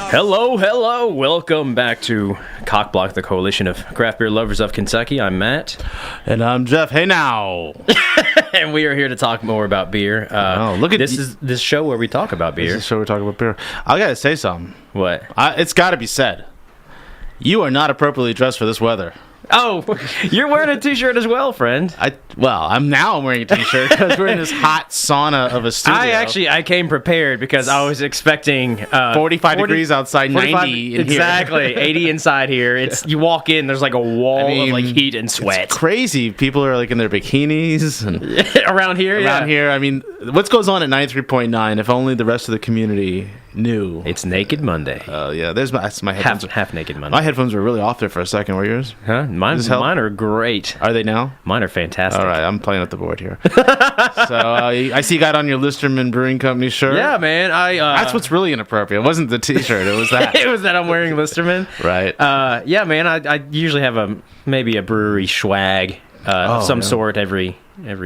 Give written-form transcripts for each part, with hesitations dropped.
Hello. Welcome back to COCBLOK, the Coalition of Craft Beer Lovers of Kentucky. I'm Matt. And I'm Jeff. Hey now. And we are here to talk more about beer. This is this show where we talk about beer. This is the show we're talking about beer. I gotta say something. What? It's gotta be said. You are not appropriately dressed for this weather. Oh, you're wearing a t-shirt as well, friend. I'm wearing a t-shirt because we're in this hot sauna of a studio. I came prepared because I was expecting 45 degrees outside, 90 in exactly, here. 80 inside here. You walk in, there's like a wall of like heat and sweat. It's crazy. People are like in their bikinis and around here. I mean, what goes on at 93.9? If only the rest of the community knew. It's Naked Monday. Oh yeah, there's my headphones. Half Naked Monday. My headphones were really off there for a second. Were yours? Huh? Mine are great. Are they now? Mine are fantastic. All right, I'm playing with the board here. So I see you got on your Listerman Brewing Company shirt. Yeah, man. That's what's really inappropriate. It wasn't the t-shirt. It was that. It was that I'm wearing Listerman. Right. Yeah, man. I usually have maybe a brewery swag of some sort every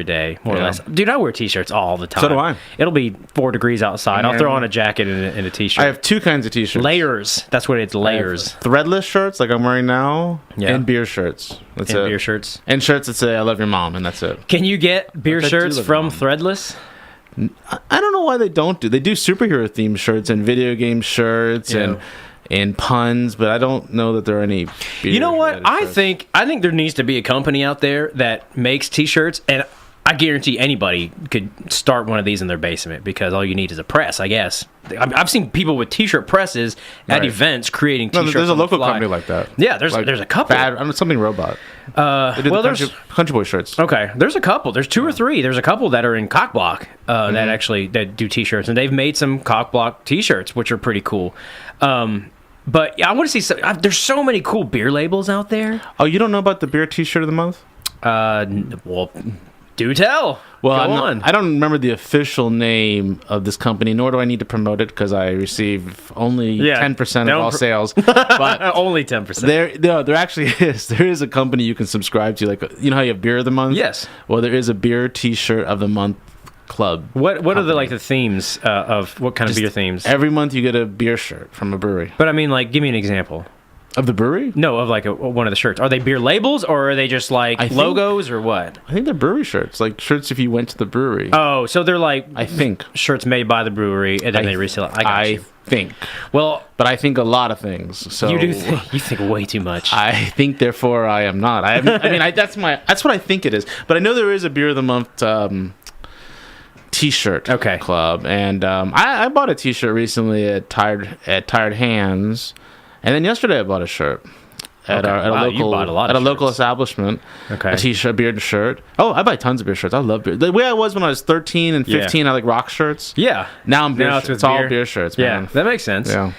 day, more or less. Dude, I wear t-shirts all the time. So do I. It'll be 4 degrees outside. I'll throw on a jacket and a t-shirt. I have two kinds of t-shirts. Layers. That's what it's, layers. Threadless shirts, like I'm wearing now, yeah. and beer shirts. That's it. Beer shirts. And shirts that say, I love your mom, and that's it. Can you get beer shirts from Threadless? I don't know why they don't do. They do superhero-themed shirts and video game shirts and puns, but I don't know that there are any. You know what? I think there needs to be a company out there that makes t-shirts, and I guarantee anybody could start one of these in their basement because all you need is a press, I guess. I've seen people with t-shirt presses at events creating t-shirts. No, there's a local company like that. Yeah, there's a couple. Something robot. There's Country Boy shirts. Okay, there's a couple. There's 2 or 3. There's a couple that are in COCBLOK that do t-shirts, and they've made some COCBLOK t-shirts, which are pretty cool. But I want to see. There's so many cool beer labels out there. Oh, you don't know about the beer t-shirt of the month? Well, do tell. Well, I don't remember the official name of this company, nor do I need to promote it because I receive only 10% of all sales. But only 10%. There actually is. There is a company you can subscribe to. Like, you know how you have beer of the month? Yes. Well, there is a beer t-shirt of the month club. What are the themes of what kind of beer themes? Every month you get a beer shirt from a brewery. But I mean, like, give me an example. Of the brewery? No, of like one of the shirts. Are they beer labels or are they just like logos or what? I think they're brewery shirts, like shirts if you went to the brewery. Oh, so they're like shirts made by the brewery and then they resell it. I think. Well, but I think a lot of things. So you think way too much. I think, therefore, I am not. That's what I think it is. But I know there is a beer of the month t-shirt club, and I bought a t-shirt recently at Tired Hands. And then yesterday I bought a shirt at a local establishment. Okay. A t-shirt, beard shirt. Oh, I buy tons of beer shirts. I love beer. The way I was when I was 13 and 15, I like rock shirts. Yeah. Now I'm beer shirts. It's all beer shirts, man. Yeah, that makes sense. Yeah.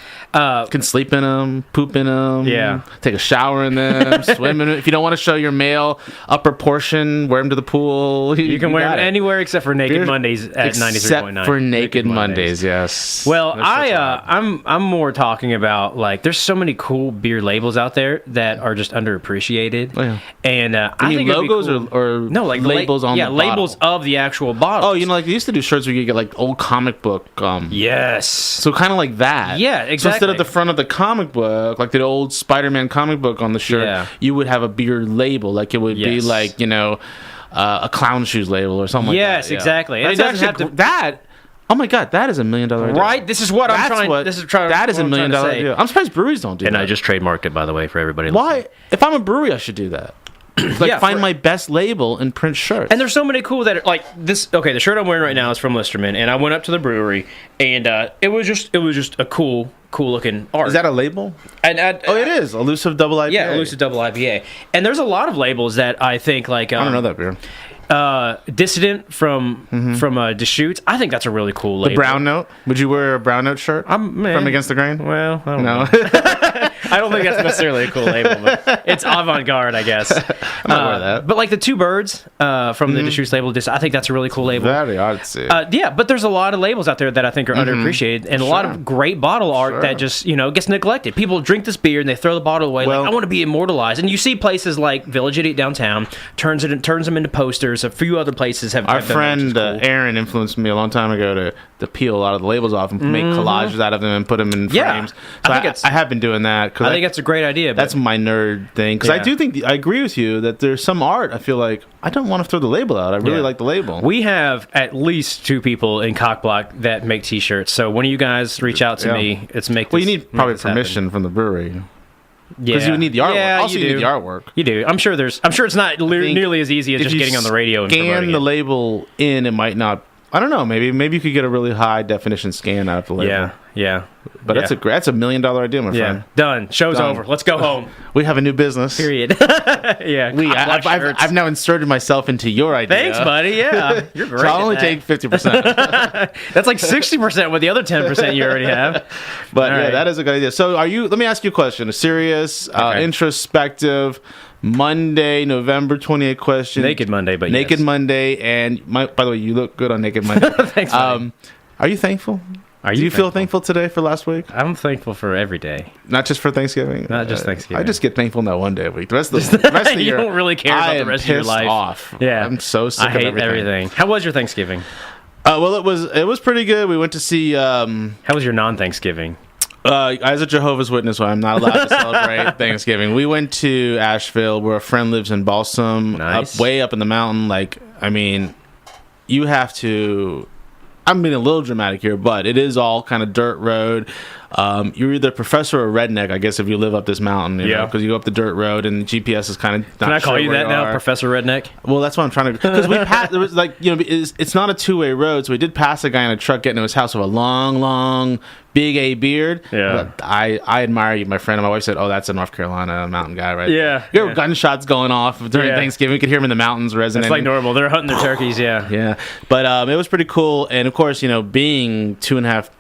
Can sleep in them, poop in them. Yeah. Take a shower in them, swim in them. If you don't want to show your male upper portion, wear them to the pool. You can wear them anywhere except for Naked Mondays at 93.9. Except for Naked Mondays, yes. Well, I'm more talking about, like, there's so many cool beer labels out there that are just underappreciated. Oh, yeah. And I think logos or no, like labels on the bottle. Labels of the actual bottle. Oh, like they used to do shirts where you get like old comic book. Yes. So kind of like that. Yeah, exactly. So instead of the front of the comic book, like the old Spider-Man comic book on the shirt, you would have a beer label. Like it would be like, a clown shoes label or something like that. Yes, exactly. And it doesn't have to... That... Oh my God, that is $1 million idea. Right? This is what I'm trying to say. That is $1 million idea. I'm surprised breweries don't do that. And I just trademarked it, by the way, for everybody listening. Why? If I'm a brewery, I should do that. Find my best label and print shirts. And there's so many cool that like this. Okay, the shirt I'm wearing right now is from Listerman, and I went up to the brewery, and it was just a cool looking art. Is that a label? And it is Elusive Double IPA. Yeah, Elusive Double IPA. And there's a lot of labels that I think like I don't know that beer. Dissident from Deschutes. I think that's a really cool label. The Brown Note. Would you wear a Brown Note shirt from Against the Grain? Well, I don't know. I don't think that's necessarily a cool label, but it's avant-garde, I guess. I'm not aware of that. But like the Two Birds from the Deschutes label, I think that's a really cool label. Very artsy. Yeah, but there's a lot of labels out there that I think are underappreciated, and a lot of great bottle art that just gets neglected. People drink this beer and they throw the bottle away. Well, like, I want to be immortalized. And you see places like Village Idiot downtown turns them into posters. A few other places have. Our friend Aaron influenced me a long time ago to peel a lot of the labels off and make collages out of them and put them in frames. So I have been doing that. I think that's a great idea. That's my nerd thing. Because I do think, I agree with you that there's some art I feel like I don't want to throw the label out. I really like the label. We have at least 2 people in COCBLOK that make T-shirts. So when you guys reach out to me, it's make. Well, you need probably permission from the brewery. Because you need the artwork. Yeah, also, you need the artwork. You do. I'm sure it's not nearly as easy as just getting on the radio and scan the label in. It might not. I don't know. Maybe you could get a really high definition scan out of the label. Yeah. But that's $1 million idea, my friend. Done. Show's over. Let's go home. We have a new business. Period. I've now inserted myself into your idea. Thanks, buddy. Yeah, you're great. So I'll only take 50%. That's like 60% with the other 10% you already have. But that is a good idea. So let me ask you a question. A serious, introspective, Monday, November 28th question. Naked Monday, but Naked Monday. And by the way, you look good on Naked Monday. Thanks, buddy. Are you thankful? Do you feel thankful today for last week? I'm thankful for every day. Not just for Thanksgiving? Not just Thanksgiving. I just get thankful that one day a week. The rest of the year, you don't really care about the rest of your life. Off. Yeah. I'm so sick of everything. I hate everything. How was your Thanksgiving? Well, it was pretty good. We went to see... How was your non-Thanksgiving? As a Jehovah's Witness, I'm not allowed to celebrate Thanksgiving. We went to Asheville, where a friend lives in Balsam, way up in the mountain. Like, I mean, you have to... I'm being a little dramatic here, but it is all kind of dirt road. You're either a professor or a redneck, I guess, if you live up this mountain, because you go up the dirt road and the GPS is kind of not. Can I call you that now, Professor Redneck? Well, that's what I'm trying to. Because we passed. There was it's not a two-way road, so we did pass a guy in a truck getting to his house with a long, big A beard. Yeah, but I admire you, my friend. And my wife said, "Oh, that's a North Carolina mountain guy, right?" Yeah, there were gunshots going off during Thanksgiving. We could hear him in the mountains resonating. It's like normal. They're hunting their turkeys. Yeah. But it was pretty cool, and of course, being 2.5.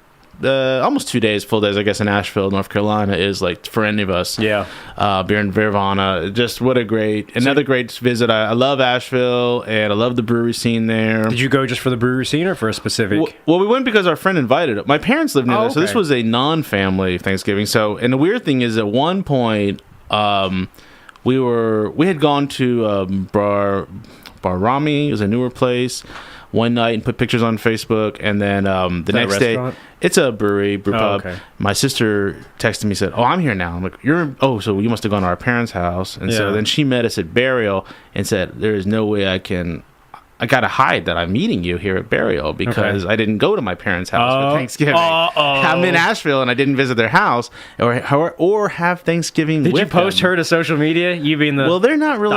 Almost 2 days, full days, I guess, in Asheville, North Carolina is like for any of us. Yeah. Beer and Nirvana. Just what another great visit. I love Asheville and I love the brewery scene there. Did you go just for the brewery scene or for a specific? Well, we went because our friend invited it. My parents lived near there, so this was a non-family Thanksgiving. So, and the weird thing is, at one point, we had gone to Bar Rami. It was a newer place. One night and put pictures on Facebook, and then the next day, it's a brew pub. Okay. My sister texted me, said, "Oh, I'm here now." I'm like, so you must have gone to our parents' house." And so then she met us at Burial and said, "There is no way I gotta hide that I'm meeting you here at Burial because I didn't go to my parents' house for Thanksgiving. I'm in Asheville and I didn't visit their house or have Thanksgiving. Did you post her to social media? You being the they're not really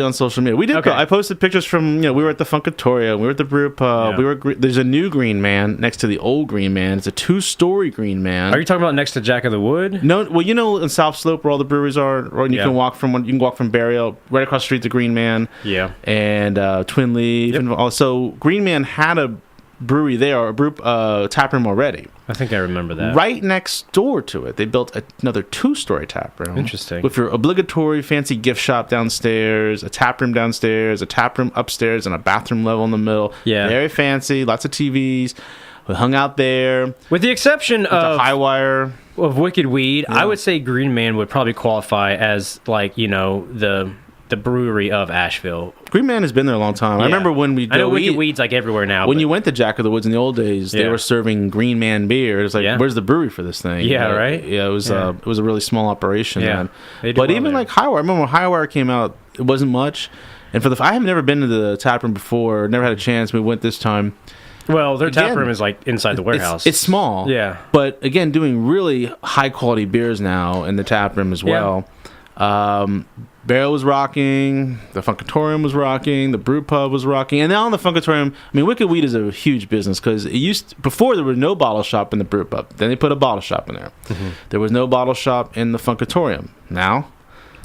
on social media. We did. I posted pictures from we were at the Funkatoria, we were at the brew pub. Yeah. There's a new Green Man next to the old Green Man. It's a 2-story Green Man. Are you talking about next to Jack of the Wood? No, well in South Slope where all the breweries are, you can walk from Burial right across the street to Green Man. Yeah, and Twin Leaf, and also Green Man had a brewery there, or a tap room already. I think I remember that. Right next door to it, they built another 2-story tap room. Interesting. With your obligatory fancy gift shop downstairs, a tap room downstairs, a tap room upstairs, and a bathroom level in the middle. Yeah, very fancy, lots of TVs. We hung out there. With the exception of Highwire of Wicked Weed, I would say Green Man would probably qualify as the brewery of Asheville. Green Man has been there a long time. I remember when I know Wicked Weed's like everywhere now. When you went to Jack of the Woods in the old days, they were serving Green Man beer. It's like, where's the brewery for this thing? Yeah, right? Yeah, it was a really small operation then. But even like Highwire, I remember when Highwire came out, it wasn't much. And I have never been to the tap room before, never had a chance. We went this time. Well, their tap room is like inside the warehouse. It's small. Yeah. But again, doing really high quality beers now in the tap room as well. Barrel was rocking, the Funkatorium was rocking, the brew pub was rocking, and now in the Funkatorium, Wicked Weed is a huge business because before there was no bottle shop in the brew pub. Then they put a bottle shop in there. Mm-hmm. There was no bottle shop in the Funkatorium. Now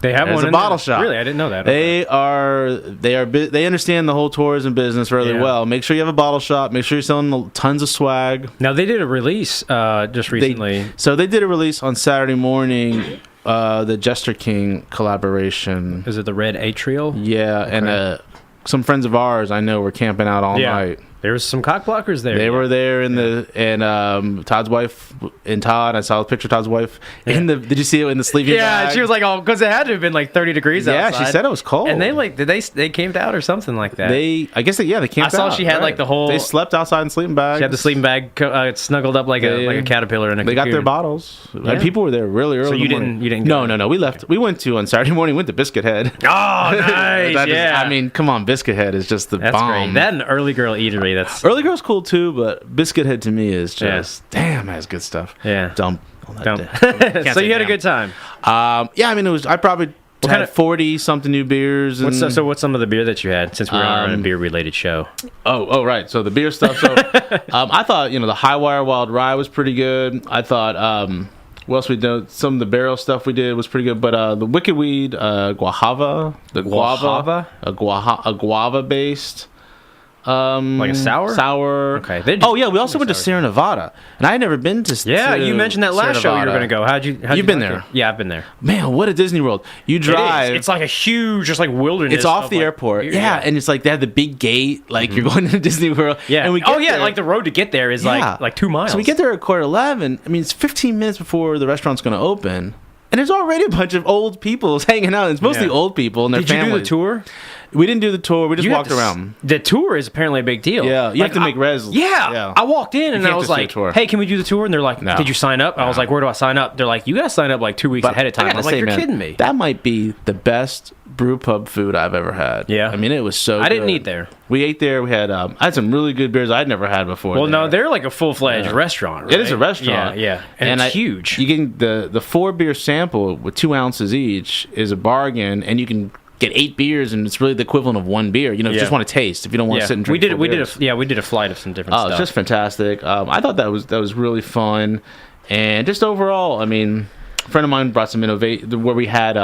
They have There's one a bottle shop. Really, I didn't know that. They understand the whole tourism business really well. Make sure you have a bottle shop. Make sure you're selling tons of swag. Now they did a release just recently. They did a release on Saturday morning. The Jester King collaboration. Is it the Red Atrial? Yeah, okay. And some friends of ours I know were camping out all night. There was some cockblockers there. They were there Todd's wife and Todd. I saw a picture of Todd's wife in the. Did you see it in the sleeping bag? Yeah, she was like, "Oh, because it had to have been like 30 degrees outside." Yeah, she said it was cold. And they camped out or something like that. I guess they camped out. I saw she had like the whole. They slept outside in sleeping bags. She had the sleeping bag snuggled up like a caterpillar in a. They got their bottles. Yeah. And people were there really early. So you didn't. Go no. We left. We went to on Saturday morning. Went to Biscuit Head. Oh, nice! I mean, come on, Biscuit Head is just the bomb. That's great. That and Early Girl Eatery. That's Early Girl's cool too, but Biscuit Head to me is just damn, has good stuff. Yeah, dump. So you had a good time. Yeah, I mean it was. I probably had 40 something new beers. And What's some of the beer that you had since we were on a beer related show? Oh right. So the beer stuff. So I thought the Highwire Wild Rye was pretty good. I thought what else we did? Some of the barrel stuff we did was pretty good. But the Wicked Weed Guava, a guava based. Like a sour. Okay. We also went to Sierra Nevada, and I had never been to. Yeah, you mentioned that last show you were going to go. How'd you been there? Yeah, I've been there. Man, what a Disney World! You drive. It's like a huge, just like wilderness. It's off the airport. Yeah, and it's like they have the big gate, like you're going to Disney World. Yeah. And we there, like the road to get there is like 2 miles. So we get there at 11:15. I mean, it's 15 minutes before the restaurant's going to open. And there's already a bunch of old people hanging out. It's mostly old people and their families. Did you do the tour? We didn't do the tour. We just walked around. The tour is apparently a big deal. Yeah, you have to make res. Yeah. I walked in and I was like, "Hey, can we do the tour?" And they're like, "Did you sign up?" I was like, "Where do I sign up?" They're like, "You got to sign up like 2 weeks ahead of time." I was like, "You're kidding me." That might be the best brew pub food I've ever had. Yeah. I mean, it was so good. I didn't eat there. We ate there. We had I had some really good beers I'd never had before. Well, no, they're like a full-fledged restaurant, right? It is a restaurant. Yeah. And it's huge. You can the 4 beer sample with 2 ounces each is a bargain, and you can get 8 beers, and it's really the equivalent of 1 beer. You just want to taste if you don't want to sit and drink. We did a flight of some different stuff. Oh, it's just fantastic. I thought that was really fun, and just overall, I mean, a friend of mine brought some innovation where we had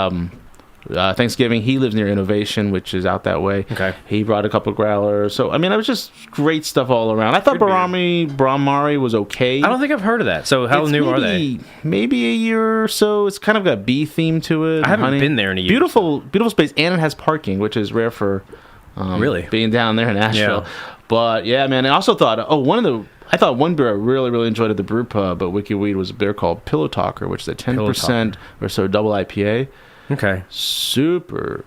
Thanksgiving. He lives near Innovation, which is out that way. Okay. He brought a couple of growlers. So, I mean, it was just great stuff all around. I thought Brahmari was okay. I don't think I've heard of that. So how new are they? Maybe a year or so. It's kind of got a bee theme to it. I haven't been there in a year. Beautiful space. And it has parking, which is rare for being down there in Nashville. Yeah. But, yeah, man. I also thought, I thought one beer I really, really enjoyed at the brew pub at Wicked Weed was a beer called Pillow Talker, which is a 10% or so double IPA. Okay. Super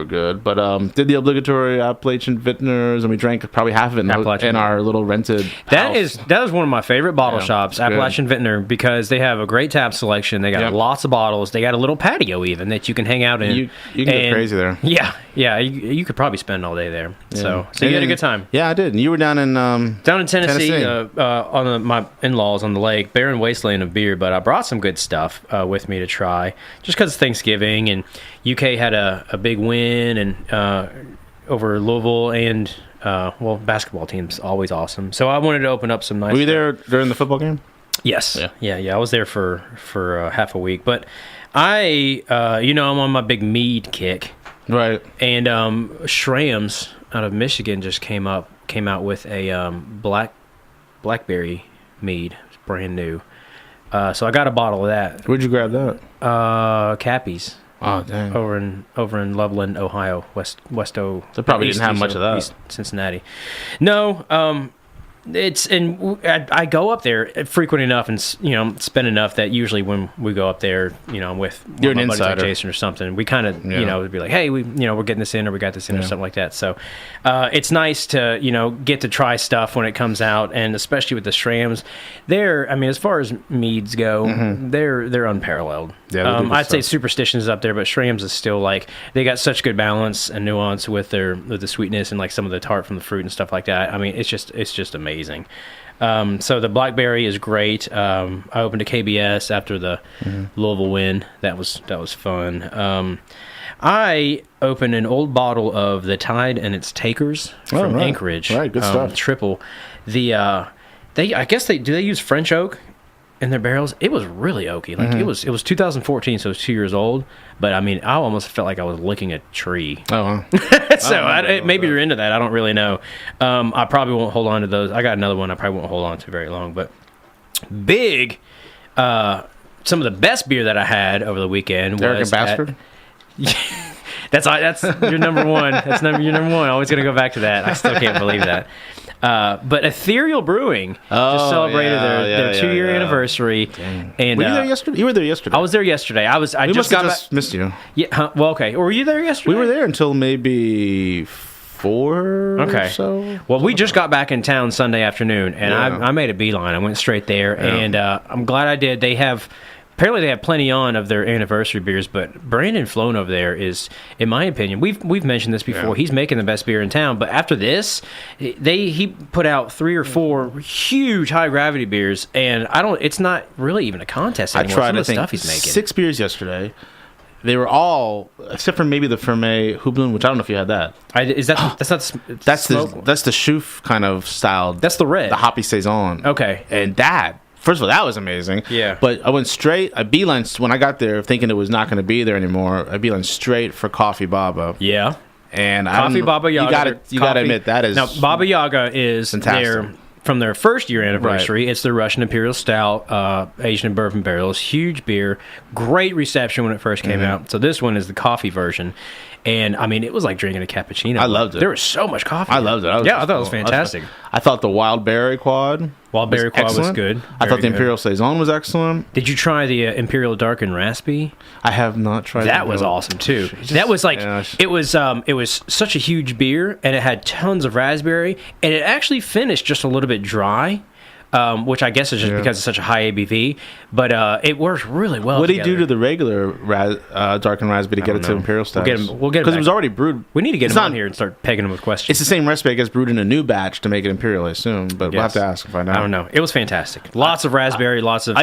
good. But did the obligatory Appalachian Vintners, and we drank probably half of it in our little rented house. That is one of my favorite bottle shops, Appalachian Vintner, because they have a great tap selection. They got lots of bottles. They got a little patio even that you can hang out in. You can get crazy there. Yeah. You could probably spend all day there. Yeah. So you had a good time. Yeah, I did. And you were down in Tennessee. On my in-laws on the lake, barren wasteland of beer. But I brought some good stuff with me to try, just because it's Thanksgiving and UK had a big win and over Louisville, and basketball team's always awesome. So I wanted to open up some nice. Were you there during the football game? Yes. Yeah. I was there for half a week, but I'm on my big mead kick. Right. And Schramm's out of Michigan just came out with a blackberry mead. It's brand new. So I got a bottle of that. Where'd you grab that? Cappy's. Oh, dang. Over in Loveland, Ohio, Westo. They probably didn't have much of that. East Cincinnati. No, I go up there frequent enough and spend enough that usually when we go up there, I'm with you're an my buddies insider. like Jason or something. We kind of would be like, hey, we're getting this in or we got this in or something like that. So it's nice to get to try stuff when it comes out, and especially with the Schramm's. As far as meads go, they're unparalleled. Yeah, I'd say Superstition is up there, but Schramm's is still like they got such good balance and nuance with the sweetness and like some of the tart from the fruit and stuff like that. I mean, it's just amazing. So the blackberry is great. I opened a KBS after the Louisville win. That was fun. I opened an old bottle of the Tide and its Takers from Anchorage. Right, good stuff. Triple. I guess they use French oak. in their barrels, it was really oaky. Like it was 2014, so it was 2 years old. But I mean, I almost felt like I was licking a tree. Oh, so maybe you're into that. I don't really know. I probably won't hold on to those. I got another one I probably won't hold on to very long. But big, some of the best beer that I had over the weekend was Bastard. That's your number one. That's your number one. Always gonna go back to that. I still can't believe that. But Ethereal Brewing just celebrated their 2-year anniversary. And were you there yesterday? You were there yesterday. I was there yesterday. I just missed you. Yeah. Well, okay. Or were you there yesterday? We were there until maybe 4 or so. Well, we just got back in town Sunday afternoon, and I made a beeline. I went straight there, and I'm glad I did. Apparently they have plenty on of their anniversary beers, but Brandon Flown over there is, in my opinion, we've mentioned this before. Yeah. He's making the best beer in town. But after this, he put out 3 or 4 huge high gravity beers, and it's not really even a contest anymore. I tried stuff he's making 6 beers yesterday. They were all, except for maybe the Ferme Houblon, which I don't know if you had that. That's the Schoof kind of style. That's the red, the hoppy saison. Okay, and that. First of all, that was amazing. Yeah. But I went straight, I beelined when I got there thinking it was not going to be there anymore. I beelined straight for Coffee Baba. Yeah. And Coffee Baba Yaga. You got to admit, that is. Now, Baba Yaga is fantastic. From their first year anniversary. Right. It's the Russian Imperial Stout, aged in bourbon barrels. Huge beer. Great reception when it first came out. So this one is the coffee version. And, I mean, it was like drinking a cappuccino. I loved it. There was so much coffee. I loved it. I thought it was fantastic. I thought the Wild Berry Quad was good. I thought the Imperial Saison was excellent. Did you try the Imperial Dark and Raspy? I have not tried that. That was awesome, too. That was like, it was such a huge beer, and it had tons of raspberry, and it actually finished just a little bit dry. Which I guess is just because it's such a high ABV, but it works really well. What did he do to the regular dark and raspberry to get it to Imperial Stout? We'll get him because it was already brewed. We need to get him on here and start pegging him with questions. It's the same recipe, I guess, brewed in a new batch to make it Imperial, I assume, but we'll have to ask and find out. I don't know. It was fantastic. Lots of raspberry, lots of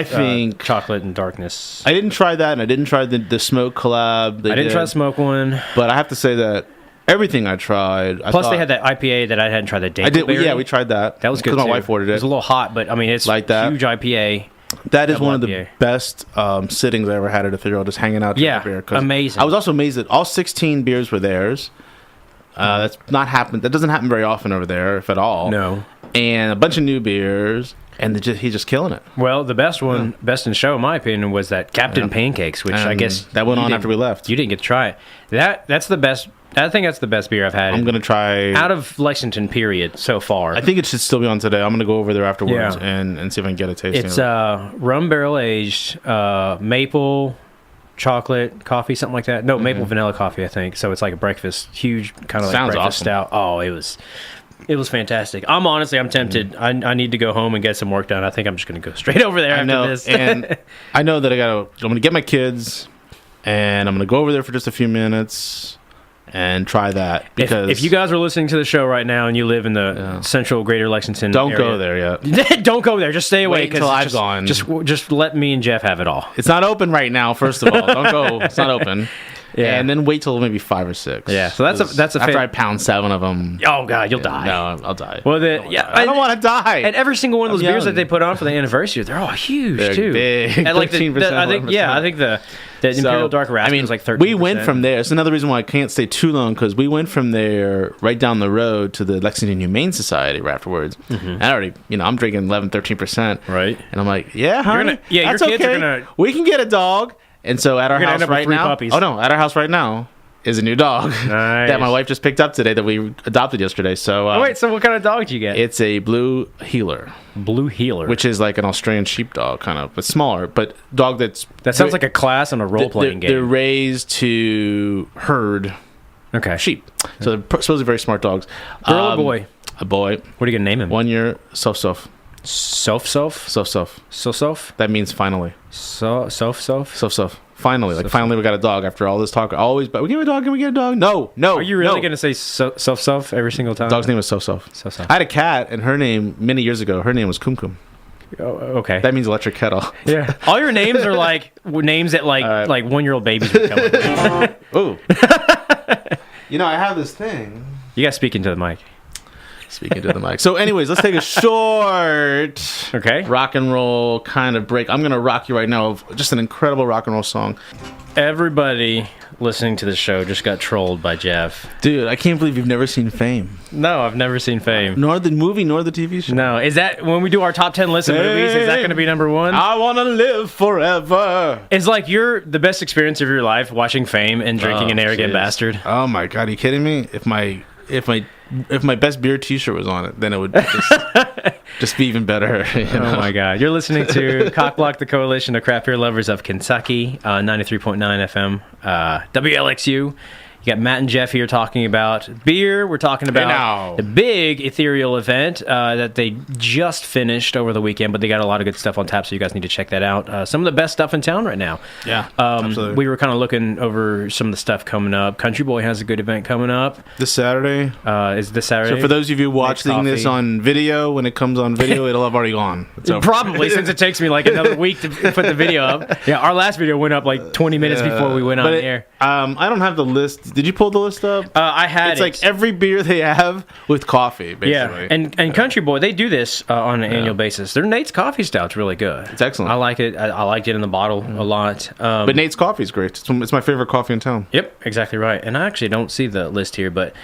chocolate and darkness. I didn't try that, and I didn't try the smoke collab. I didn't try the smoke one, but I have to say that. Everything I tried. Plus, they had that IPA that I hadn't tried. That Dingleberry. Yeah, we tried that. That was good. Because my wife ordered it. It was a little hot, but I mean, it's like that. Huge IPA. That is one of the best sittings I ever had at Ethereal, just hanging out. Yeah, beer, amazing. I was also amazed that all 16 beers were theirs. That's not happened. That doesn't happen very often over there, if at all. No. And a bunch of new beers, and he's just killing it. Well, the best one, best in show, in my opinion, was that Captain Pancakes, which I guess that went on after we left. You didn't get to try it. That's the best. I think that's the best beer I've had. I'm going to try... Out of Lexington, period, so far. I think it should still be on today. I'm going to go over there afterwards and see if I can get a tasting. It's rum barrel aged, maple, chocolate, coffee, something like that. No, maple vanilla coffee, I think. So it's like a breakfast, huge kind of like breakfast stout. Oh, it was fantastic. I'm tempted. I need to go home and get some work done. I think I'm just going to go straight over there after this. And I know that I'm going to get my kids, and I'm going to go over there for just a few minutes and try that. Because if you guys are listening to the show right now and you live in the central greater Lexington don't area, go there yet. Don't go there. Just stay away. Wait until I've gone. Just let me and Jeff have it all. It's not open right now, first of all. Don't go. It's not open. Yeah, and then wait till maybe 5 or 6. Yeah, so that's after I pound 7 of them. Oh God, you'll die. No, I'll die. Well, I don't want to die. And every single one of those beers that they put on for the anniversary, they're all huge too. Big, and like 13%. I think the Imperial Dark Raspberry was like 13%. We went from there. It's another reason why I can't stay too long, because we went from there right down the road to the Lexington Humane Society right afterwards. And I already, I'm drinking 11-13%. Right. And I'm like, yeah, honey, your kids are gonna. We can get a dog. And so at our house right now, puppies. at our house right now is a new dog that my wife just picked up today that we adopted yesterday. So so what kind of dog do you get? It's a blue heeler. Blue heeler, which is like an Australian sheepdog kind of, but smaller. But dog that sounds like a class in a role playing game. They're raised to herd sheep, so they're supposedly very smart dogs. Girl or boy? A boy. What are you gonna name him? 1 year. Sof. That means finally. Sof. Finally, finally we got a dog after all this talk. But we get a dog. Can we get a dog? No. Are you really gonna say Sof every single time? Dog's name was Sof. I had a cat, and her name many years ago. Her name was Kum. Oh, okay. That means electric kettle. Yeah. All your names are like names that like 1-year-old babies would come up with. Ooh. I have this thing. You gotta speak into the mic. Speaking to the mic. So anyways, let's take a short rock and roll kind of break. I'm going to rock you right now of just an incredible rock and roll song. Everybody listening to the show just got trolled by Jeff. Dude, I can't believe you've never seen Fame. No, I've never seen Fame. Nor the movie, nor the TV show. No. Is that, when we do our top 10 list of movies, is that going to be number one? I want to live forever. It's like you're the best experience of your life watching Fame and drinking an arrogant bastard. Oh my God, are you kidding me? If my best beer T-shirt was on it, then it would just be even better. You know? Oh my God! You're listening to COCBLOK, the Coalition of Craft Beer Lovers of Kentucky, 93.9 FM, WLXU. You got Matt and Jeff here talking about beer. We're talking about the big Ethereal event that they just finished over the weekend, but they got a lot of good stuff on tap, so you guys need to check that out. Some of the best stuff in town right now. Yeah, absolutely. We were kind of looking over some of the stuff coming up. Country Boy has a good event coming up. This Saturday? Is this Saturday? So for those of you watching this on video, when it comes on video, it'll have already gone. Probably, since it takes me like another week to put the video up. Yeah, our last video went up like 20 minutes before we went on air. I don't have the list. Did you pull the list up? I had It's like every beer they have with coffee, basically. Yeah, and Country Boy, they do this on an annual basis. Their Nate's Coffee Stout's really good. It's excellent. I like it. I liked it in the bottle a lot. But Nate's Coffee's great. It's my favorite coffee in town. Yep, exactly right. And I actually don't see the list here, but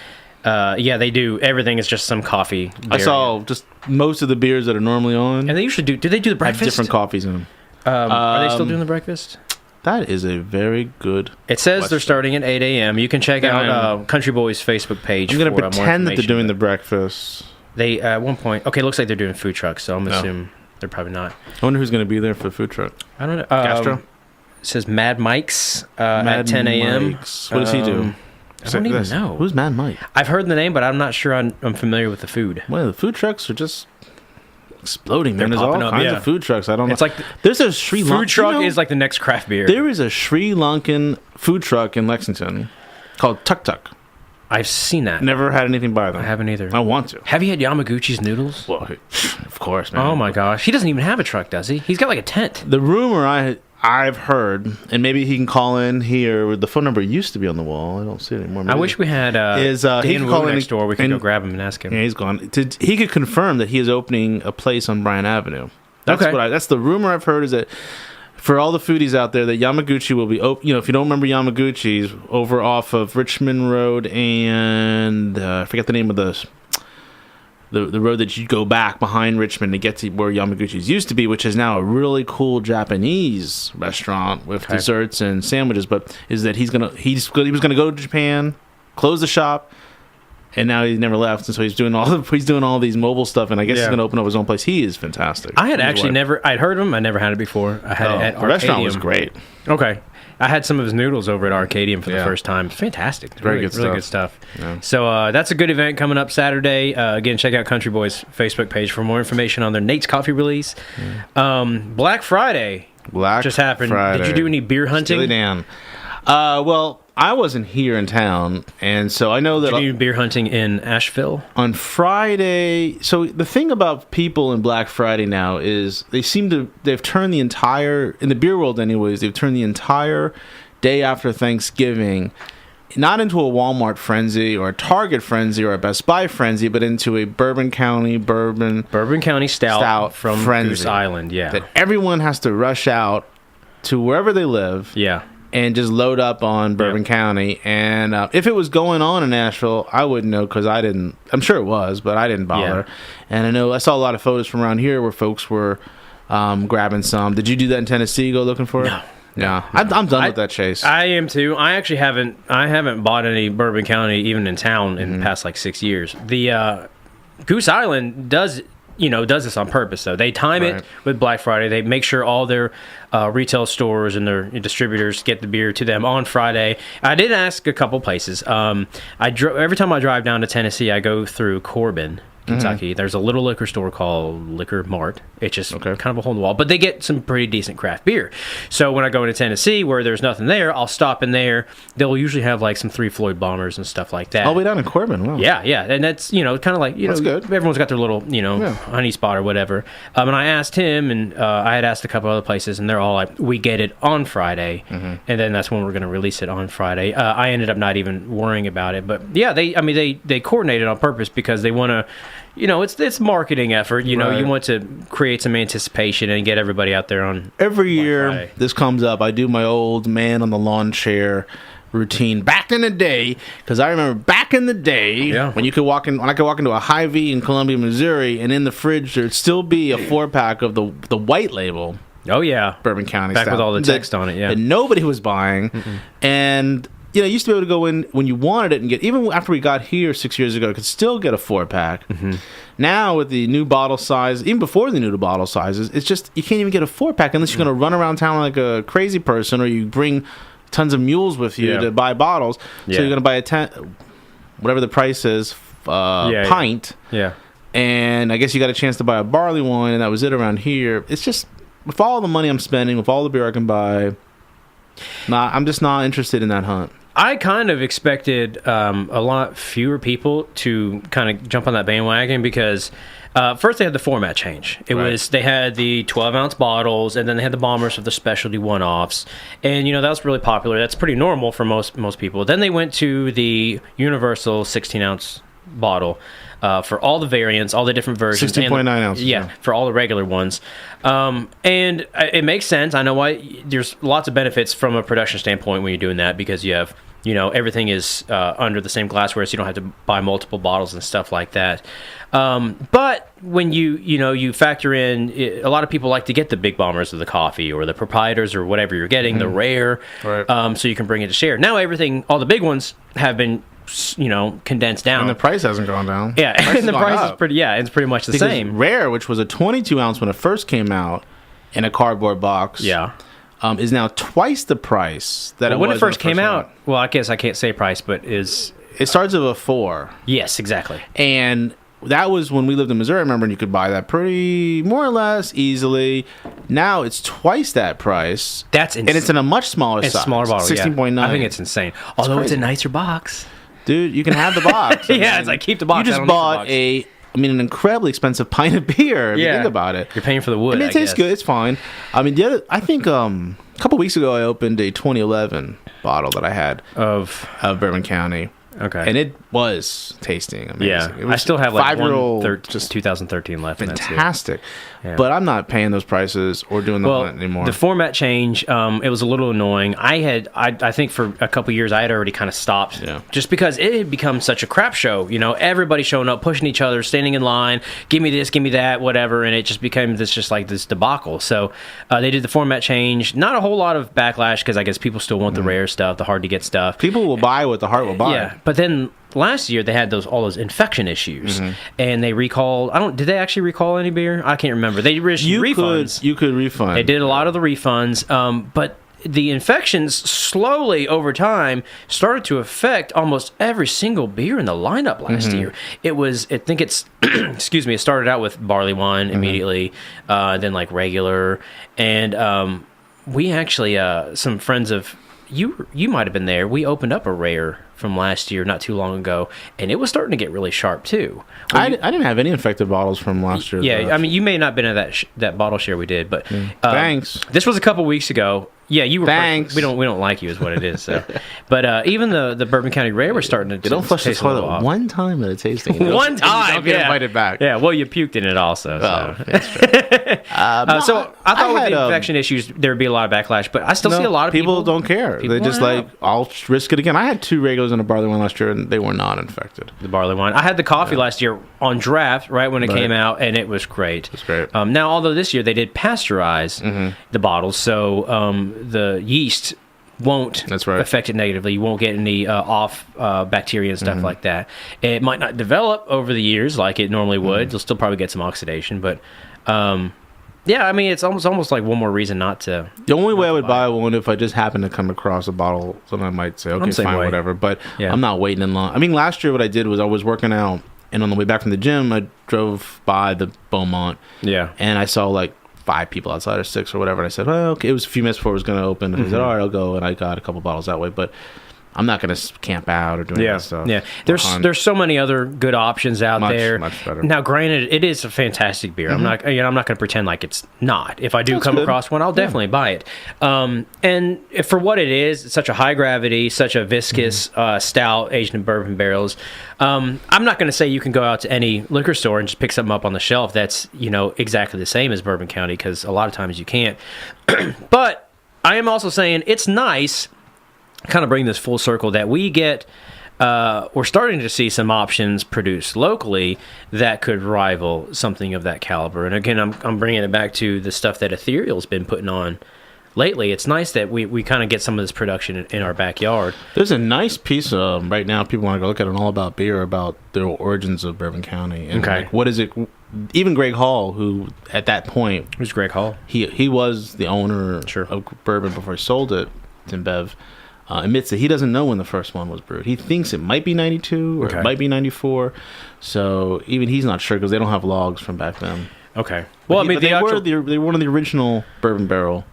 yeah, they do. Everything is just some coffee. I saw just most of the beers that are normally on. And they usually do they do the breakfast? Have different coffees in them. Are they still doing the breakfast? That is a very good It says question. They're starting at 8 a.m. You can check out Country Boy's Facebook page. I'm going to pretend that they're doing the breakfast. They, at one point... Okay, looks like they're doing food trucks, so I'm assuming they're probably not. I wonder who's going to be there for the food truck. I don't know. Gastro? It says Mad Mike's at 10 a.m. What does he do? I don't even know. Who's Mad Mike? I've heard the name, but I'm not sure I'm familiar with the food. Well, the food trucks are just... exploding, man. There's all up, kinds of food trucks. I don't know. It's like there's a Sri Lankan food truck is like the next craft beer. There is a Sri Lankan food truck in Lexington called Tuk Tuk. I've seen that. Never had anything by them. I haven't either. I want to. Have you had Yamaguchi's noodles? Well, of course, man. Oh my gosh, he doesn't even have a truck, does he? He's got like a tent. The rumor I've heard, and maybe he can call in here. The phone number used to be on the wall. I don't see it anymore. Maybe I wish we had he can call next door. We can go grab him and ask him. Yeah, he's gone. He could confirm that he is opening a place on Bryan Avenue. That's that's the rumor I've heard, is that for all the foodies out there, that Yamaguchi will be open. You know, if you don't remember Yamaguchi's, over off of Richmond Road and I forget the name of the road that you go back behind Richmond to get to where Yamaguchi's used to be, which is now a really cool Japanese restaurant with desserts and sandwiches. But is that he was gonna go to Japan, close the shop, and now he's never left, and so he's doing all these mobile stuff, and I guess he's gonna open up his own place. He is fantastic. I had actually I'd heard of him. I never had it before. I had it at Arcadium. The restaurant was great. Okay. I had some of his noodles over at Arcadium for the first time. Fantastic. Very good stuff. Yeah. So that's a good event coming up Saturday. Again, check out Country Boy's Facebook page for more information on their Nate's Coffee release. Black Friday just happened. Did you do any beer hunting? Steely Dan. Well, I wasn't here in town, and so I know that... Did you do beer hunting in Asheville? On Friday... So the thing about people in Black Friday now is they've turned the entire... In the beer world anyways, they've turned the entire day after Thanksgiving not into a Walmart frenzy or a Target frenzy or a Best Buy frenzy, but into a Bourbon County Stout from frenzy. Goose Island, yeah. That everyone has to rush out to wherever they live. Yeah. And just load up on Bourbon County. And if it was going on in Nashville, I wouldn't know because I didn't. I'm sure it was, but I didn't bother. Yeah. And I saw a lot of photos from around here where folks were grabbing some. Did you do that in Tennessee? Go looking for it? No. Yeah, I'm done with that chase. I am too. I actually haven't bought any Bourbon County even in town in the past like 6 years. The Goose Island does this on purpose, though. They time it with Black Friday. They make sure all their retail stores and their distributors get the beer to them on Friday. I did ask a couple places. Every time I drive down to Tennessee, I go through Corbin, Kentucky. There's a little liquor store called Liquor Mart. It's just kind of a hole in the wall, but they get some pretty decent craft beer. So when I go into Tennessee, where there's nothing there, I'll stop in there. They'll usually have like some 3 Floyd Bombers and stuff like that. All the way down in Corbin, wow. Yeah, and that's kind of like that's good. Everyone's got their little honey spot or whatever. And I asked him, and I had asked a couple other places, and they're all like, we get it on Friday, and then that's when we're going to release it on Friday. I ended up not even worrying about it, but yeah, they coordinated on purpose because they want to. it's marketing effort. You want to create some anticipation and get everybody out there on every year. This comes up. I do my old man on the lawn chair routine back in the day, because I remember back in the day when I could walk into a Hy-Vee in Columbia, Missouri, and in the fridge there'd still be a 4-pack of the white label. Oh yeah, Bourbon County back Stout with all the text on it. Yeah, that nobody was buying. And you used to be able to go in when you wanted it and get, even after we got here 6 years ago, you could still get a 4-pack. Now with the new bottle size, even before the new bottle sizes, it's just you can't even get a 4-pack unless you're going to run around town like a crazy person, or you bring tons of mules with you to buy bottles. So you're going to buy a whatever the price is, pint. Yeah. And I guess you got a chance to buy a barley wine, and that was it around here. It's just, with all the money I'm spending, with all the beer I can buy, I'm just not interested in that hunt. I kind of expected a lot fewer people to kind of jump on that bandwagon, because first they had the format change. They had the 12-ounce bottles, and then they had the bombers with the specialty one-offs, and that was really popular. That's pretty normal for most people. Then they went to the universal 16-ounce bottle for all the variants, all the different versions. 16.9 ounces. Yeah, for all the regular ones. And it makes sense. I know why. There's lots of benefits from a production standpoint when you're doing that, because you have, everything is under the same glassware, so you don't have to buy multiple bottles and stuff like that. But when you factor in, a lot of people like to get the big bombers of the coffee, or the proprietors, or whatever you're getting, the rare, so you can bring it to share. Now all the big ones have been condensed down, and the price hasn't gone down. Yeah, and the price is it's pretty much the same. Rare, which was a 22-ounce when it first came out in a cardboard box, is now twice the price that it was when it first came out. Well, I guess I can't say price, but it starts with a 4. Yes, exactly. And that was when we lived in Missouri. I remember, and you could buy that pretty more or less easily. Now it's twice that price. That's insane. And it's in a much smaller size. Smaller bottle, 16.9. I think it's insane. Although it's a nicer box. Dude, you can have the box. It's like, keep the box. You just bought an incredibly expensive pint of beer, if you think about it. You're paying for the wood. It tastes good. It's fine. I think a couple weeks ago I opened a 2011 bottle that I had of Bourbon County. Okay. And it was tasting amazing. Yeah. It was I still have like 2013 left. Fantastic. But I'm not paying those prices or doing the hunt anymore. The format change, it was a little annoying. I think for a couple years I had already kind of stopped, just because it had become such a crap show. Everybody showing up, pushing each other, standing in line, give me this, give me that, whatever, and it just became this debacle. So they did the format change. Not a whole lot of backlash, because I guess people still want the rare stuff, the hard to get stuff. People will buy what the heart will buy. Yeah, but then last year they had all those infection issues, and they recalled. Did they actually recall any beer? I can't remember. They issued refunds. You could refund. They did a lot of the refunds, but the infections slowly over time started to affect almost every single beer in the lineup last year. Excuse me, it started out with barley wine immediately, then like regular, and we actually some friends of you might have been there. We opened up a rare from last year not too long ago, and it was starting to get really sharp too. I didn't have any infected bottles from last year. Yeah, I mean, you may not have been at that bottle share we did, but thanks. This was a couple weeks ago. Yeah, you were. Thanks. We don't like you, is what it is. So. But even the Bourbon County Rare was starting to. You don't flush the toilet one time at a tasting. One time, don't get invited back. Yeah, well, you puked in it also. So, that's true. So I thought with the infection issues there would be a lot of backlash, but I still see a lot of people don't care. They just I'll risk it again. I had 2 regulars and a barley wine last year, and they were not infected. The barley wine. I had the coffee last year on draft right when it came out, and it was great. It's great. Now, although this year they did pasteurize the bottles, so the yeast won't affect it negatively. You won't get any off bacteria and stuff like that. It might not develop over the years like it normally would. You'll still probably get some oxidation, but yeah, I mean, it's almost like one more reason not to. The only way I would buy one if I just happen to come across a bottle, then I might say, okay, fine, whatever. But I'm not waiting in line. I mean, last year what I did was I was working out, and on the way back from the gym, I drove by the Beaumont. Yeah. And I saw like 5 people outside, or 6 or whatever. And I said, well, okay. It was a few minutes before it was going to open. And I said, all right, I'll go. And I got a couple bottles that way. But I'm not going to camp out or do any of that stuff. Yeah, there's so many other good options out there. Much better. Now, granted, it is a fantastic beer. I'm not going to pretend like it's not. If I do come across one, I'll definitely buy it. And for what it is, it's such a high gravity, such a viscous stout aged in bourbon barrels. I'm not going to say you can go out to any liquor store and just pick something up on the shelf that's exactly the same as Bourbon County, because a lot of times you can't. But I am also saying it's nice. Kind of bring this full circle that we get. We're starting to see some options produced locally that could rival something of that caliber. And again, I'm bringing it back to the stuff that Ethereal's been putting on lately. It's nice that we kind of get some of this production in our backyard. There's a nice piece right now. People want to go look at an All About Beer about the origins of Bourbon County and like, what is it. Even Greg Hall, who at that point, who's Greg Hall? He was the owner of Bourbon before he sold it to Bev. Admits that he doesn't know when the first one was brewed. He thinks it might be 92 or it might be 94. So even he's not sure because they don't have logs from back then. Okay. Well, they were one of the original bourbon barrel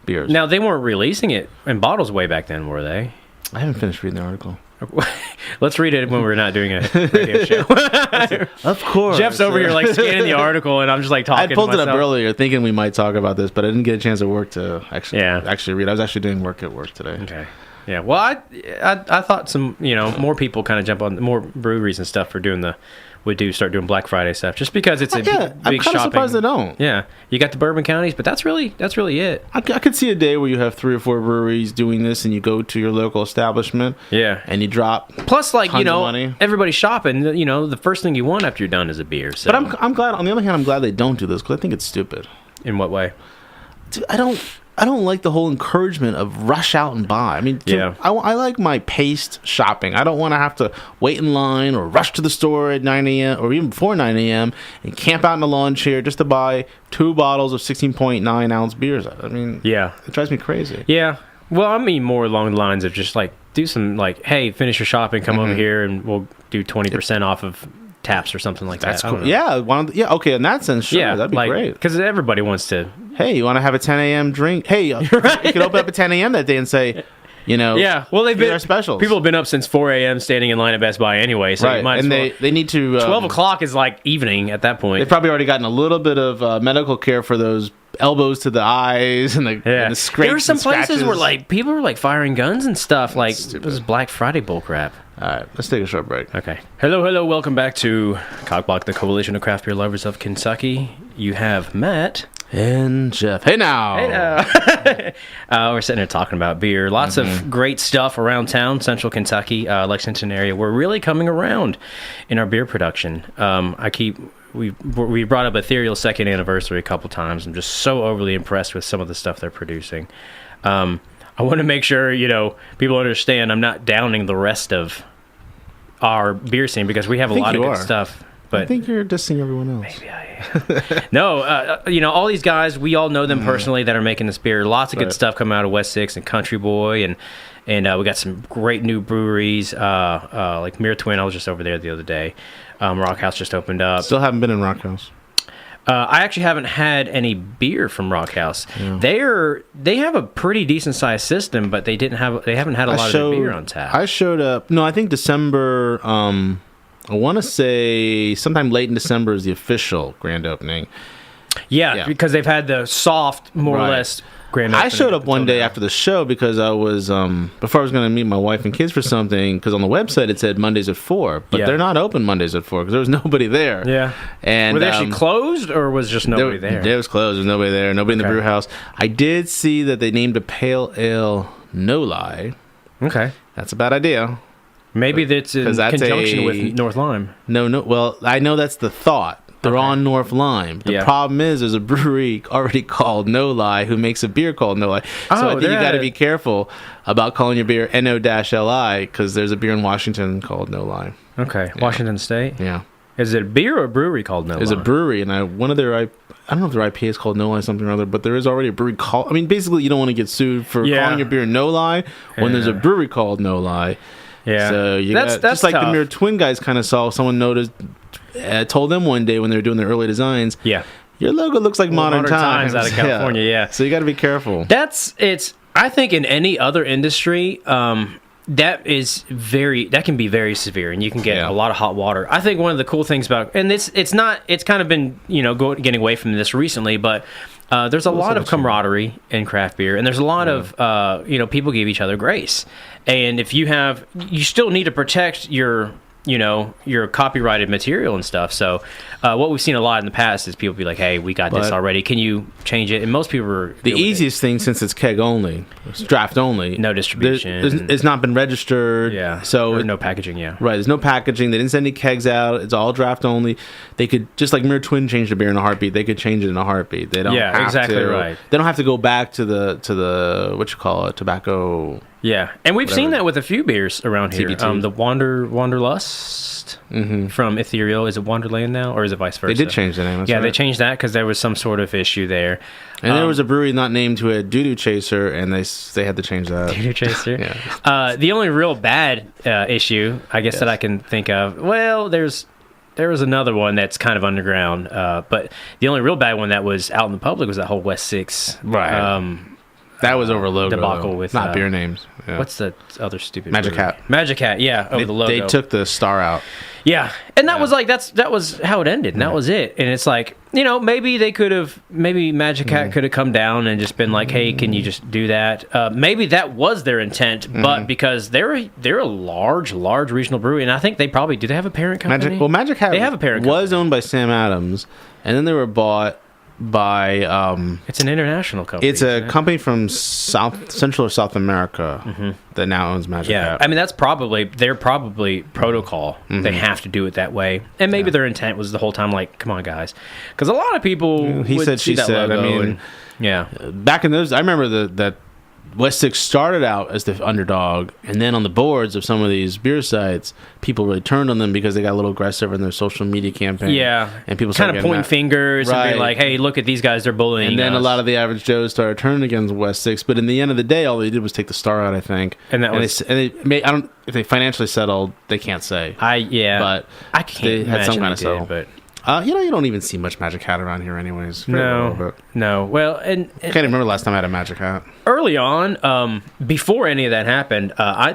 beers. Now, they weren't releasing it in bottles way back then, were they? I haven't finished reading the article. Let's read it when we're not doing a radio show. Of course. Jeff's over here like scanning the article, and I'm just like talking. I pulled it up earlier thinking we might talk about this, but I didn't get a chance at work to actually read. I was actually doing work at work today. Okay. Yeah. Well, I thought some more people kind of jump on, more breweries and stuff start doing Black Friday stuff, just because it's big I'm kind of surprised they don't. Yeah, you got the Bourbon Counties, but that's really it. I could see a day where you have 3 or 4 breweries doing this, and you go to your local establishment, and you drop. Plus, like tons of money. Everybody's shopping. The first thing you want after you're done is a beer. So. But I'm glad. On the other hand, I'm glad they don't do this because I think it's stupid. In what way? Dude, I don't like the whole encouragement of rush out and buy. I mean, I like my paced shopping. I don't want to have to wait in line or rush to the store at 9 a.m. or even before 9 a.m. and camp out in the lawn chair just to buy 2 bottles of 16.9 ounce beers. I mean, it drives me crazy. Yeah. Well, I mean more along the lines of just like do some like, hey, finish your shopping, come over here, and we'll do 20% off of taps or something like that. That's cool. Yeah, okay, in that sense, sure, that'd be great. Because everybody wants to... Hey, you want to have a 10 a.m. drink? Hey, you could open up at 10 a.m. that day and say, yeah, well, they've been... our specials. People have been up since 4 a.m. standing in line at Best Buy anyway, so you might as well... they need to... 12 o'clock is like evening at that point. They've probably already gotten a little bit of medical care for those elbows to the eyes and the scrapes. There were some places where like people were like firing guns and stuff. Like it was Black Friday bullcrap. All right, let's take a short break. Okay. Hello. Welcome back to COCBLOK, the Coalition of Craft Beer Lovers of Kentucky. You have Matt and Jeff. Hey now. We're sitting here talking about beer. Lots of great stuff around town, Central Kentucky, Lexington area. We're really coming around in our beer production. We brought up Ethereal's 2nd anniversary a couple times. I'm just so overly impressed with some of the stuff they're producing. I want to make sure, people understand I'm not downing the rest of our beer scene because we have a lot of good stuff. But I think you're dissing everyone else. Maybe I am. No, all these guys, we all know them personally that are making this beer. Lots of good stuff coming out of West 6 and Country Boy, and we got some great new breweries like Mirror Twin. I was just over there the other day. Rock House just opened up. Still haven't been in Rock House. I actually haven't had any beer from Rock House. Yeah. They have a pretty decent sized system, but they haven't had a lot of beer on tap. I showed up. No, I think December. I want to say sometime late in December is the official grand opening. Yeah, because they've had the soft, more or less. I showed up one day after the show because I was before I was going to meet my wife and kids for something, because on the website it said Mondays at 4, but they're not open Mondays at 4 because there was nobody there. Yeah, and were they actually closed or was just nobody there? It was closed. There was nobody there. Nobody in the brew house. I did see that they named a pale ale No Lie. Okay, that's a bad idea. Maybe that's in conjunction with North Lime. No. Well, I know that's the thought. They're on North Lime. The problem is there's a brewery already called No Lie who makes a beer called No Lie. So I think you got to be careful about calling your beer NO-LI because there's a beer in Washington called No Lie. Okay, yeah. Washington State? Yeah. Is it a beer or a brewery called No Lie? It's a brewery, and one of their... I don't know if their IPA is called No Lie something or other, but there is already a brewery called... I mean, basically, you don't want to get sued for calling your beer No Lie when there's a brewery called No Lie. Yeah. So that's just like tough. the Mirror Twin guys kind of saw. Someone noticed... told them one day when they were doing their early designs, your logo looks like Modern Times out of California. Yeah. So you got to be careful. I think in any other industry, that can be very severe, and you can get a lot of hot water. I think one of the cool things about, and it's kind of been, getting away from this recently, but there's a lot of camaraderie in craft beer, and there's a lot of people give each other grace. And if you still need to protect your copyrighted material and stuff. So what we've seen a lot in the past is people be like, hey, we got this already, can you change it? And most people are the easiest thing, since it's keg only, it's draft only, no distribution, it's not been registered, so no packaging. Right, there's no packaging, they didn't send any kegs out, it's all draft only. They could, just like Mere Twin changed the beer in a heartbeat, they could change it in a heartbeat. They don't have exactly right. They don't have to go back to the what you call it, tobacco. Yeah, and we've seen that with a few beers around here. The Wanderlust from Ethereal. Is it Wanderland now, or is it vice versa? They did change the name. They changed that because there was some sort of issue there. And there was a brewery not named who had Doo-Doo Chaser, and they had to change that. Doo-Doo Chaser? Yeah. The only real bad issue, I guess, that I can think of, well, there was another one that's kind of underground, but the only real bad one that was out in the public was that whole West 6. Right. That was over logo debacle with not beer names. Yeah. What's the other stupid Magic brewery? Hat? Magic Hat, over the logo. They took the star out. Yeah, and that was like that was how it ended, and that was it. And it's like, maybe Magic Hat could have come down and just been like, hey, can you just do that? Maybe that was their intent, but because they're a large regional brewery, and I think they have a parent company. Magic Hat, they have a parent company. Was owned by Sam Adams, and then they were bought by it's an international company. It's a company from Central or South America that now owns Magic Hat. I mean, they're probably protocol. They have to do it that way, and maybe their intent was the whole time like, come on guys, because a lot of people he said she said. I mean, back in those, I remember that West 6 started out as the underdog, and then on the boards of some of these beer sites, people really turned on them because they got a little aggressive in their social media campaign. Yeah. And people kind of pointing fingers and being like, hey, look at these guys, they're bullying And then a lot of the average Joes started turning against West 6, but in the end of the day, all they did was take the star out, I think. And that if they financially settled, they can't say. But I can't they had some kind of settle. But you don't even see much Magic Hat around here anyways. No. Well, and I can't even remember the last time I had a Magic Hat. Early on, before any of that happened,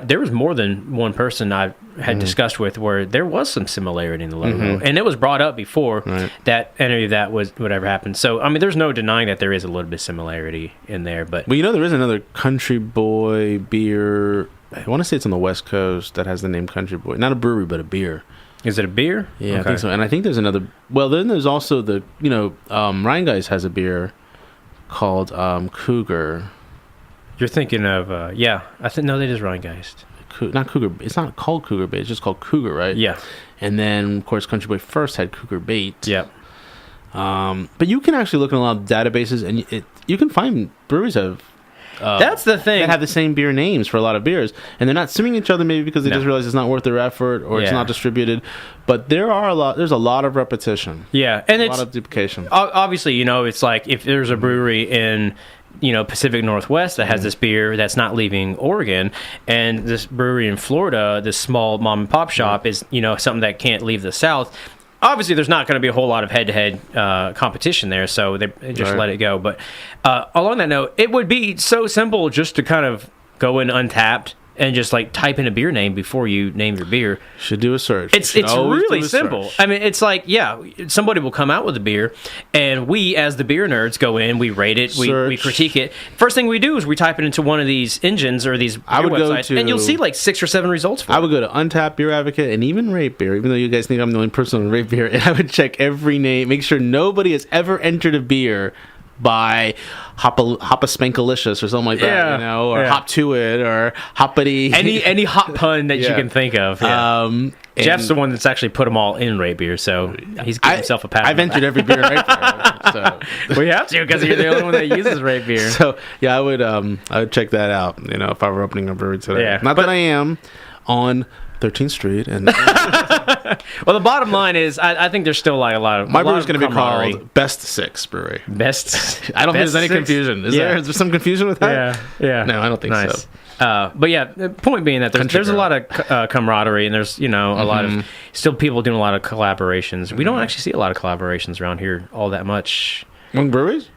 there was more than one person I had discussed with where there was some similarity in the logo. And it was brought up before that any of that was whatever happened. So, I mean, there's no denying that there is a little bit of similarity in there. But well, there is another Country Boy beer. I want to say it's on the West Coast that has the name Country Boy. Not a brewery, but a beer. Is it a beer? Yeah, I think so. And I think there's another. Well, then there's also the Rheingeist has a beer called Cougar. You're thinking of I think no, that is Rheingeist. Not Cougar. It's not called Cougar Bait. It's just called Cougar, right? Yeah. And then of course Country Boy first had Cougar Bait. Yeah. But you can actually look in a lot of databases, and you can find breweries have. That's the thing. That have the same beer names for a lot of beers, and they're not suing each other maybe because they just realize it's not worth their effort or it's not distributed. But there's a lot of repetition. Yeah, and it's a lot of duplication. Obviously, it's like if there's a brewery in Pacific Northwest that has this beer that's not leaving Oregon, and this brewery in Florida, this small mom and pop shop is something that can't leave the South. Obviously, there's not going to be a whole lot of head-to-head competition there, so they just let it go. But along that note, it would be so simple just to kind of go in Untapped and just like type in a beer name before you name your beer. Should do a search. It's really simple. I mean, it's like, somebody will come out with a beer, and we, as the beer nerds, go in, we rate it, we critique it. First thing we do is we type it into one of these engines or these beer websites, and you'll see like 6 or 7 results for it. I would go to Untapped, Beer Advocate, and even Rate Beer, even though you guys think I'm the only person on Rate Beer, and I would check every name, make sure nobody has ever entered a beer by Hoppa-Spankalicious or something like that, or Hop to It or Hoppity. Any hop pun that you can think of. Yeah. Jeff's the one that's actually put them all in Rate Beer, so he's giving himself a pat. I've entered every beer in Rate Beer. So. We have to because you're the only one that uses Rate Beer. So I would check that out. If I were opening a brewery today. Yeah, Not that I am on 13th Street. And well, the bottom line is, I think there's still like a lot of my brewery's going to be called Best 6 Brewery. I don't think there's any confusion. Is there some confusion with that? Yeah. No, I don't think so. But the point being that there's a lot of camaraderie, and there's a lot of still people doing a lot of collaborations. We don't actually see a lot of collaborations around here all that much. Among breweries?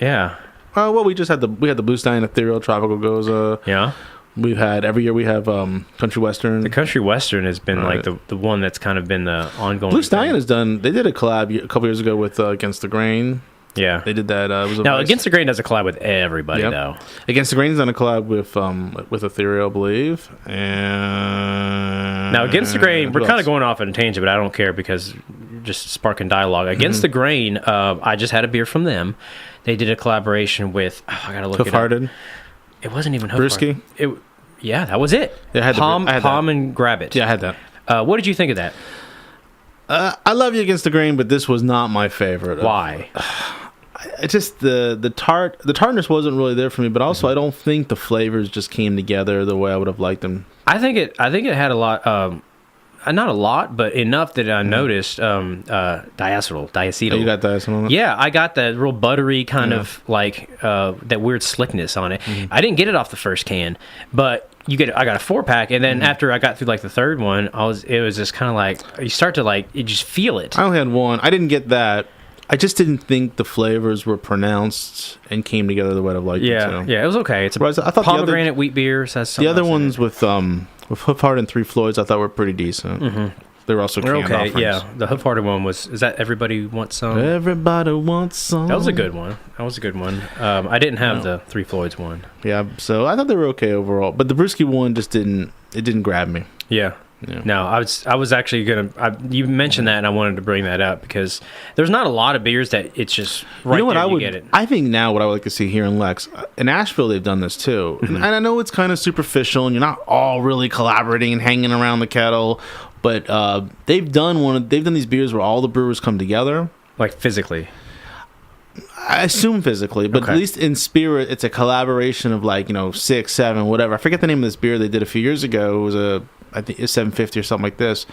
Yeah. Well, we just had the Blue Stein Ethereal Tropical Goza. Yeah. We've had every year we have Country Western. The Country Western has been like the one that's kind of been the ongoing. Blue Stallion has done. They did a collab a couple years ago with Against the Grain. Yeah, they did that. Now Against the Grain does a collab with everybody though. Against the Grain's done a collab with Ethereal, I believe. And now Against the Grain, we're kind of going off on a tangent, but I don't care because just sparking dialogue. Against the Grain, I just had a beer from them. They did a collaboration with. I gotta look it up. It wasn't even Brewski. Yeah, that was it. Yeah, I had Palm and Grab It. Yeah, I had that. What did you think of that? I love you Against the Grain, but this was not my favorite. Why? It just the tartness wasn't really there for me, but also I don't think the flavors just came together the way I would have liked them. I think it had a lot, not a lot, but enough that I noticed diacetyl. Oh, you got diacetyl on it? Yeah, I got that real buttery kind of like that weird slickness on it. I didn't get it off the first can, but I got a 4-pack, and then after I got through like the third one, it was just kind of like you start to you just feel it. I only had one. I didn't get that. I just didn't think the flavors were pronounced and came together the way I'd like them to. Yeah, it was okay. It's I thought pomegranate wheat beer. So the other ones with Hoof Heart and Three Floyds, I thought were pretty decent. They were also canned offerings. Yeah, the Hoof Hearted one is that Everybody Wants Some? Everybody Wants Some. That was a good one. I didn't have the Three Floyds one. Yeah, so I thought they were okay overall, but the Brewski one just didn't grab me. Yeah. No, I was actually you mentioned that, and I wanted to bring that up because there's not a lot of beers that it's just right there you get it. I think now what I would like to see here in Lex, in Asheville, they've done this too, and I know it's kind of superficial, and you're not all really collaborating and hanging around the kettle, but they've done these beers where all the brewers come together, like physically. I assume physically, but at least in spirit, it's a collaboration of 6, 7, whatever. I forget the name of this beer they did a few years ago. It was I think it's 750 or something like this,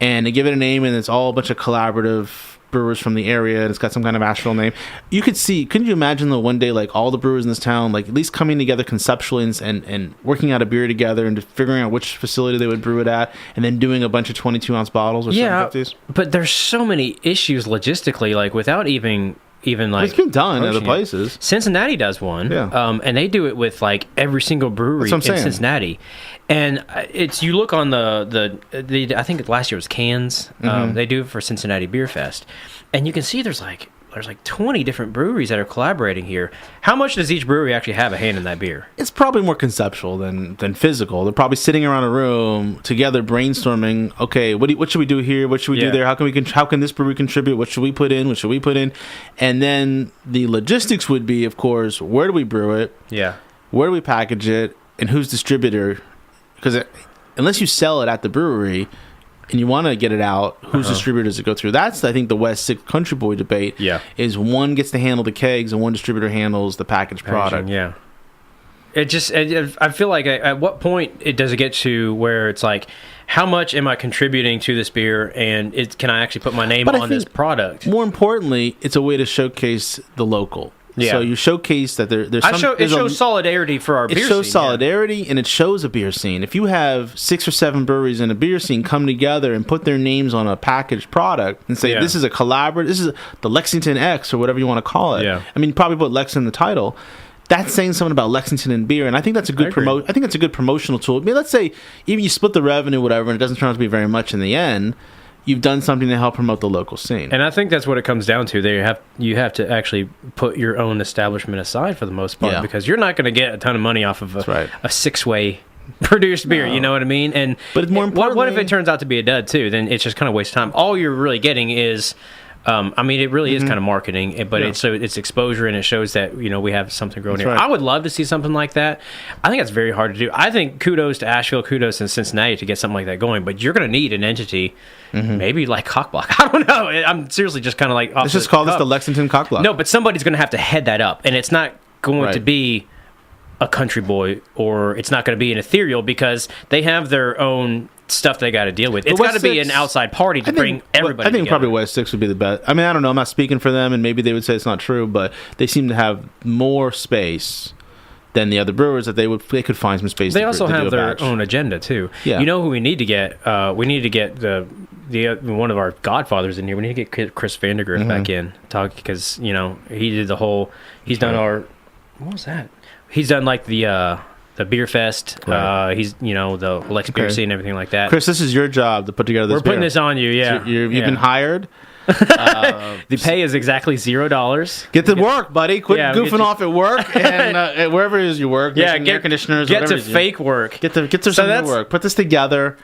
and they give it a name, and it's all a bunch of collaborative brewers from the area, and it's got some kind of Asheville name. Couldn't you imagine though one day all the brewers in this town at least coming together conceptually and working out a beer together and figuring out which facility they would brew it at, and then doing a bunch of 22-ounce bottles or 750s? But there's so many issues logistically, without even it's been done at other places. Cincinnati does one, and they do it with every single brewery in Cincinnati. And you look on the I think last year was Cans. They do it for Cincinnati Beer Fest, and you can see there's 20 different breweries that are collaborating here. How much does each brewery actually have a hand in that beer? It's probably more conceptual than physical. They're probably sitting around a room together brainstorming, okay, what should we do here? What should we do there? How can this brewery contribute? What should we put in? What should we put in? And then the logistics would be, of course, where do we brew it? Yeah. Where do we package it? And who's distributor? Because unless you sell it at the brewery and you want to get it out, whose distributor does it go through? That's, I think, the West 6 Country Boy debate. Yeah. Is one gets to handle the kegs and one distributor handles the packaged product. Yeah. I feel like at what point does it get to where it's how much am I contributing to this beer, and can I actually put my name on this product? More importantly, it's a way to showcase the local. Yeah. So you showcase that it shows solidarity for our beer scene. It shows solidarity, and it shows a beer scene. If you have 6 or 7 breweries in a beer scene come together and put their names on a packaged product and say, this is a collaborative, this is the Lexington X or whatever you want to call it. Yeah. I mean, probably put Lex in the title. That's saying something about Lexington and beer, and I think that's a good I think that's a good promotional tool. I mean, let's say even you split the revenue, whatever, and it doesn't turn out to be very much in the end. You've done something to help promote the local scene. And I think that's what it comes down to. You have to actually put your own establishment aside for the most part, because you're not going to get a ton of money off of a 6-way produced beer, you know what I mean? But more importantly, what if it turns out to be a dud too? Then it's just kind of waste of time. All you're really getting is it really is kind of marketing, but it's exposure, and it shows that we have something growing here. I would love to see something like that. I think that's very hard to do. I think kudos to Asheville, kudos to Cincinnati to get something like that going, but you're going to need an entity, maybe like COCBLOK. I don't know. I'm seriously just kind of like. Let's just call this the Lexington COCBLOK. No, but somebody's going to have to head that up, and it's not going to be a Country Boy, or it's not going to be an Ethereal, because they have their own stuff they got to deal with. It's got to be an outside party to bring everybody I think together. Probably West 6 would be the best. I mean, I don't know. I'm not speaking for them, and maybe they would say it's not true, but they seem to have more space than the other brewers that they could find some space. They also have their own agenda too. Yeah. You know who we need to get? We need to get the one of our godfathers in here. We need to get Chris Vandergrift back in talk, because he did the whole. He's done our. What was that? He's done like the the beer fest. Right. He's the Lex Beersy and everything like that. Chris, this is your job to put together this. We're putting this on you. Yeah, so you've been hired. The pay is exactly $0. Get to work, buddy. Quit goofing off at work and wherever it is you work. Get air conditioners. Get to fake work. Get to some work. Put this together,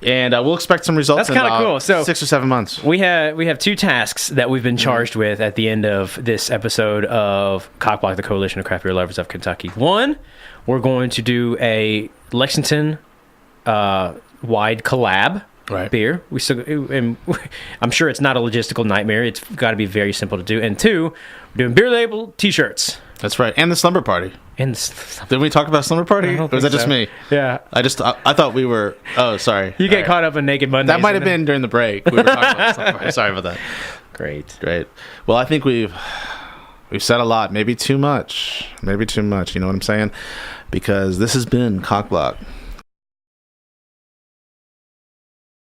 and we'll expect some results. That's kind of cool. So 6 or 7 months. We have 2 tasks that we've been charged with at the end of this episode of COCBLOK, the Coalition of Craft Beer Lovers of Kentucky. One, we're going to do a Lexington wide collab. Right. Beer. And I'm sure it's not a logistical nightmare. It's got to be very simple to do. And 2, we're doing beer label T-shirts. That's right. And the slumber party. Didn't we talk about slumber party? Or was that just me? Yeah. I thought we were. Oh, sorry. You get caught up in Naked Mondays. That might have been during the break. We were talking about slumber party. Sorry about that. Great. Well, I think we've said a lot. Maybe too much. You know what I'm saying? Because this has been COCBLOK.